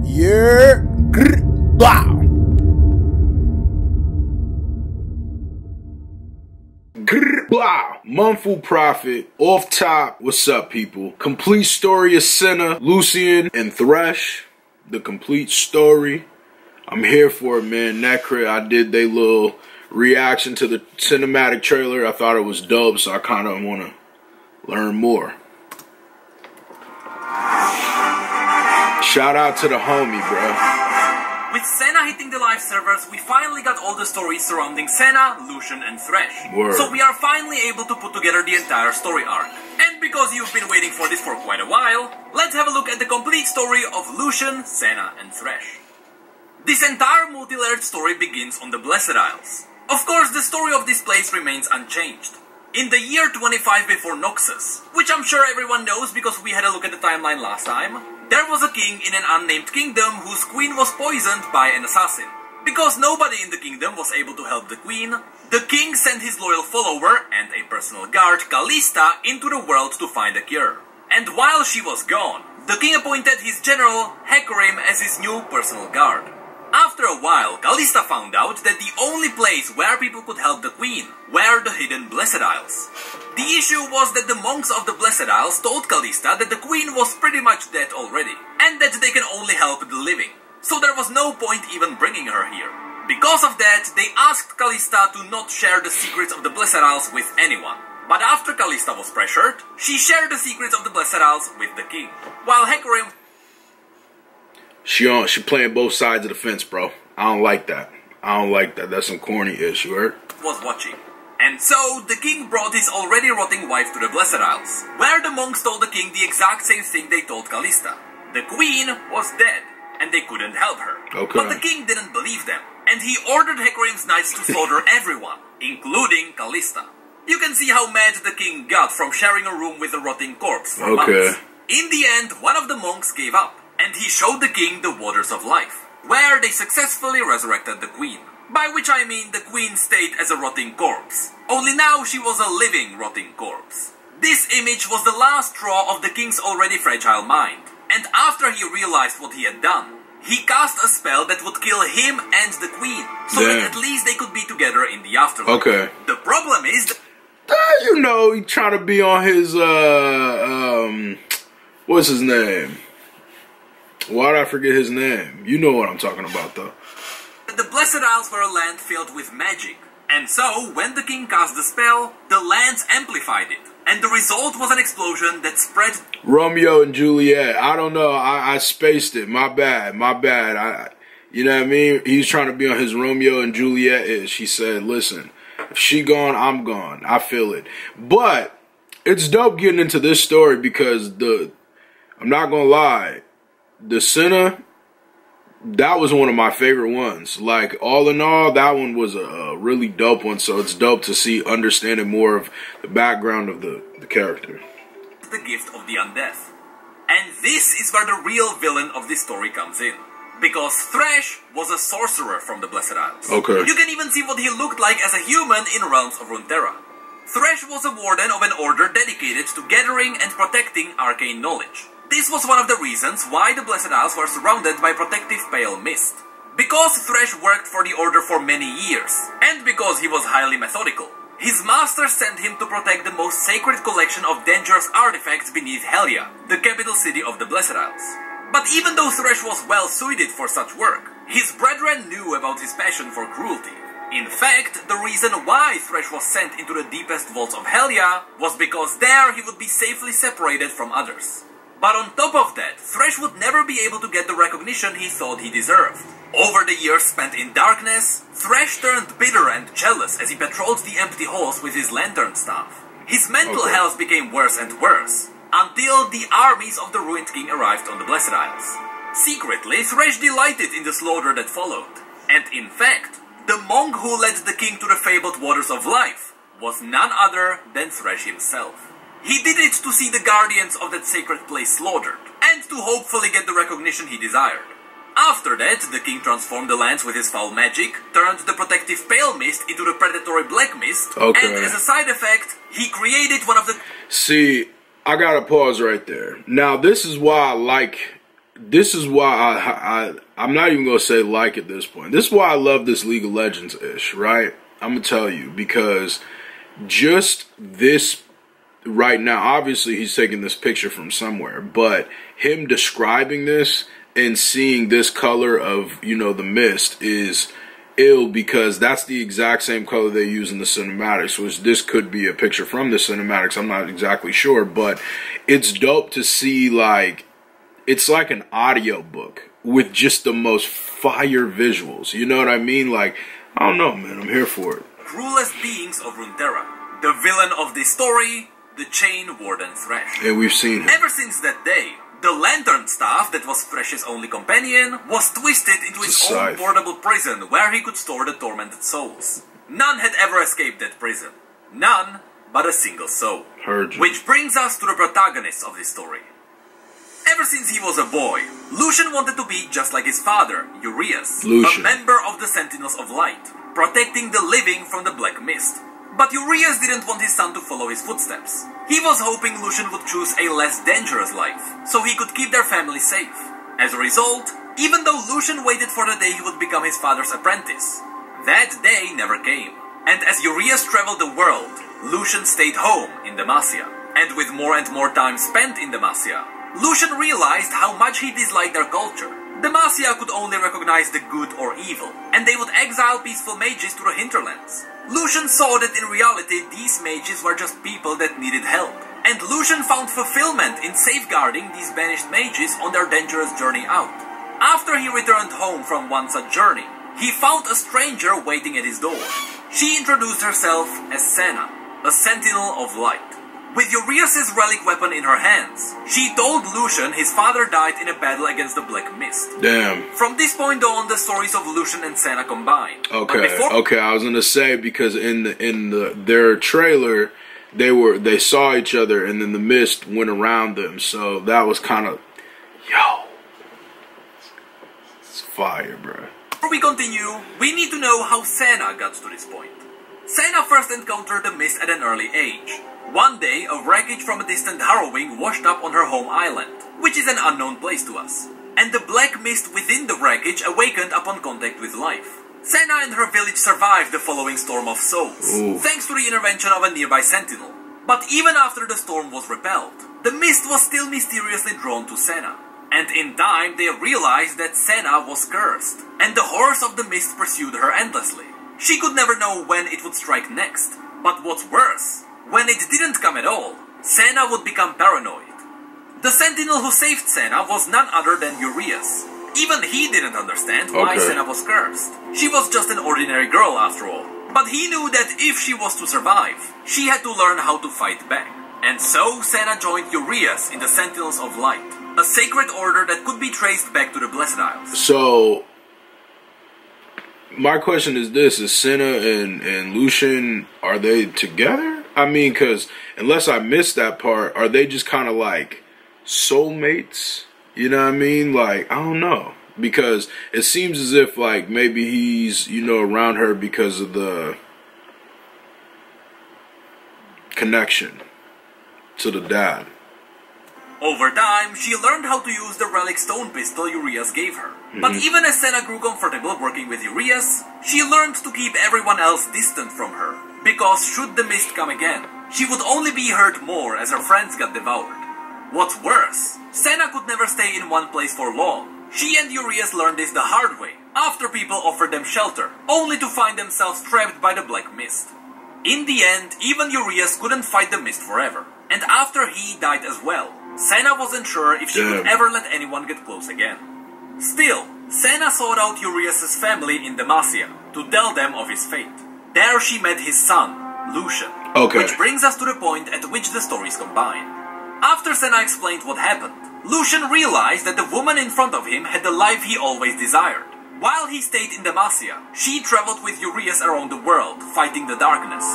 Yeah. Blah. Blah. Mumful Prophet. Off top. What's up, people? Complete story of Senna, Lucian, and Thresh. The complete story. I'm here for it, man. Necrit, I did their little reaction to the cinematic trailer. I thought it was dope, so I kind of want to learn more. Shout out to the homie, bro. With Senna hitting the live servers, we finally got all the stories surrounding Senna, Lucian, and Thresh. Word. So we are finally able to put together the entire story arc. And because you've been waiting for this for quite a while, let's have a look at the complete story of Lucian, Senna, and Thresh. This entire multi-layered story begins on the Blessed Isles. Of course, the story of this place remains unchanged. In the year 25 before Noxus, which I'm sure everyone knows because we had a look at the timeline last time, there was a king in an unnamed kingdom whose queen was poisoned by an assassin. Because nobody in the kingdom was able to help the queen, the king sent his loyal follower and a personal guard, Callista, into the world to find a cure. And while she was gone, the king appointed his general, Hecarim, as his new personal guard. After a while, Callista found out that the only place where people could help the queen were the hidden Blessed Isles. The issue was that the monks of the Blessed Isles told Callista that the queen was pretty much dead already, and that they can only help the living, so there was no point even bringing her here. Because of that, they asked Callista to not share the secrets of the Blessed Isles with anyone. But after Callista was pressured, she shared the secrets of the Blessed Isles with the king, while Hecarim... She playing both sides of the fence, bro. I don't like that. I don't like that. That's some corny ish, you heard? ...was watching. And so, the king brought his already rotting wife to the Blessed Isles, where the monks told the king the exact same thing they told Callista. The queen was dead, and they couldn't help her. Okay. But the king didn't believe them, and he ordered Hecarim's knights to slaughter everyone, including Callista. You can see how mad the king got from sharing a room with a rotting corpse for months. In the end, one of the monks gave up, and he showed the king the waters of life, where they successfully resurrected the queen. By which I mean the queen stayed as a rotting corpse, only now she was a living rotting corpse. This image was the last straw of the king's already fragile mind, and after he realized what he had done, he cast a spell that would kill him and the queen, so that at least they could be together in the afterlife. Okay. The problem is that... you know, he trying to be on his, what's his name? Why'd I forget his name? You know what I'm talking about, though. The Blessed Isles were a land filled with magic, and so, when the king cast the spell, the lands amplified it, and the result was an explosion that spread... Romeo and Juliet. I don't know. I spaced it. My bad. My bad. You know what I mean? He's trying to be on his Romeo and Juliet-ish. He said, listen, if she gone, I'm gone. I feel it. But it's dope getting into this story because I'm not going to lie, the Senna, that was one of my favorite ones. Like, all in all, that one was a really dope one. So it's dope to see, understanding more of the background of the character. The gift of the undeath. And this is where the real villain of this story comes in. Because Thresh was a sorcerer from the Blessed Isles. Okay. You can even see what he looked like as a human in Realms of Runeterra. Thresh was a warden of an order dedicated to gathering and protecting arcane knowledge. This was one of the reasons why the Blessed Isles were surrounded by protective pale mist. Because Thresh worked for the Order for many years, and because he was highly methodical, his master sent him to protect the most sacred collection of dangerous artifacts beneath Helya, the capital city of the Blessed Isles. But even though Thresh was well suited for such work, his brethren knew about his passion for cruelty. In fact, the reason why Thresh was sent into the deepest vaults of Helya was because there he would be safely separated from others. But on top of that, Thresh would never be able to get the recognition he thought he deserved. Over the years spent in darkness, Thresh turned bitter and jealous as he patrolled the empty halls with his lantern staff. His mental health became worse and worse, until the armies of the Ruined King arrived on the Blessed Isles. Secretly, Thresh delighted in the slaughter that followed, and in fact, the monk who led the king to the fabled waters of life was none other than Thresh himself. He did it to see the guardians of that sacred place slaughtered, and to hopefully get the recognition he desired. After that, the king transformed the lands with his foul magic, turned the protective pale mist into the predatory black mist, and as a side effect, he created one of the... See, I gotta pause right there. Now, this is why I like this is why I'm not even gonna say like at this point. This is why I love this League of Legends ish, right? I'm gonna tell you, because just this right now, obviously he's taking this picture from somewhere, but him describing this and seeing this color of, you know, the mist is ill, because that's the exact same color they use in the cinematics, which this could be a picture from the cinematics. I'm not exactly sure, but it's dope to see, like, it's like an audio book with just the most fire visuals. You know what I mean? Like, I don't know, man. I'm here for it. Cruelest beings of Runeterra. The villain of this story, the Chain Warden Thresh. And we've seen him. Ever since that day, the lantern staff that was Thresh's only companion was twisted into his own portable prison where he could store the tormented souls. None had ever escaped that prison. None but a single soul. Heard you. Which brings us to the protagonist of this story. Ever since he was a boy, Lucian wanted to be just like his father, Urias, a member of the Sentinels of Light, protecting the living from the Black Mist. But Urias didn't want his son to follow his footsteps. He was hoping Lucian would choose a less dangerous life, so he could keep their family safe. As a result, even though Lucian waited for the day he would become his father's apprentice, that day never came. And as Urias traveled the world, Lucian stayed home in Demacia. And with more and more time spent in Demacia, Lucian realized how much he disliked their culture. Demacia could only recognize the good or evil, and they would exile peaceful mages to the hinterlands. Lucian saw that in reality these mages were just people that needed help, and Lucian found fulfillment in safeguarding these banished mages on their dangerous journey out. After he returned home from one such journey, he found a stranger waiting at his door. She introduced herself as Senna, a Sentinel of Light. With Urias' relic weapon in her hands, she told Lucian his father died in a battle against the Black Mist. Damn. From this point on, the stories of Lucian and Senna combined. Okay, I was gonna say, because in their trailer, they saw each other and then the mist went around them, so that was kind of, it's fire, bro. Before we continue, we need to know how Senna got to this point. Senna first encountered the mist at an early age. One day, a wreckage from a distant harrowing washed up on her home island, which is an unknown place to us. And the black mist within the wreckage awakened upon contact with life. Senna and her village survived the following storm of souls, thanks to the intervention of a nearby sentinel. But even after the storm was repelled, the mist was still mysteriously drawn to Senna. And in time, they realized that Senna was cursed, and the horrors of the mist pursued her endlessly. She could never know when it would strike next. But what's worse, when it didn't come at all, Senna would become paranoid. The sentinel who saved Senna was none other than Urias. Even he didn't understand why Senna was cursed. She was just an ordinary girl after all. But he knew that if she was to survive, she had to learn how to fight back. And so Senna joined Urias in the Sentinels of Light, a sacred order that could be traced back to the Blessed Isles. So, my question is this, is Senna and Lucian, are they together? I mean, because unless I missed that part, are they just kind of like soulmates? You know what I mean? Like, I don't know. Because it seems as if, like, maybe he's, you know, around her because of the connection to the dad. Over time, she learned how to use the relic stone pistol Urias gave her. But even as Senna grew comfortable working with Urias, she learned to keep everyone else distant from her. Because should the mist come again, she would only be hurt more as her friends got devoured. What's worse, Senna could never stay in one place for long. She and Urias learned this the hard way, after people offered them shelter, only to find themselves trapped by the Black Mist. In the end, even Urias couldn't fight the mist forever, and after he died as well, Senna wasn't sure if she would ever let anyone get close again. Still, Senna sought out Urias' family in Demacia to tell them of his fate. There she met his son, Lucian, which brings us to the point at which the stories combine. After Senna explained what happened, Lucian realized that the woman in front of him had the life he always desired. While he stayed in Demacia, she traveled with Urias around the world, fighting the darkness.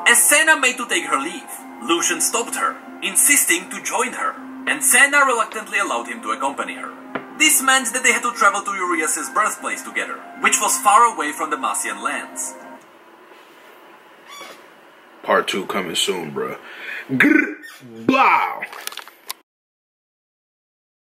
As Senna made to take her leave, Lucian stopped her, insisting to join her, and Senna reluctantly allowed him to accompany her. This meant that they had to travel to Urias' birthplace together, which was far away from the Demacian lands. Part 2 coming soon, bruh. Grr, blah!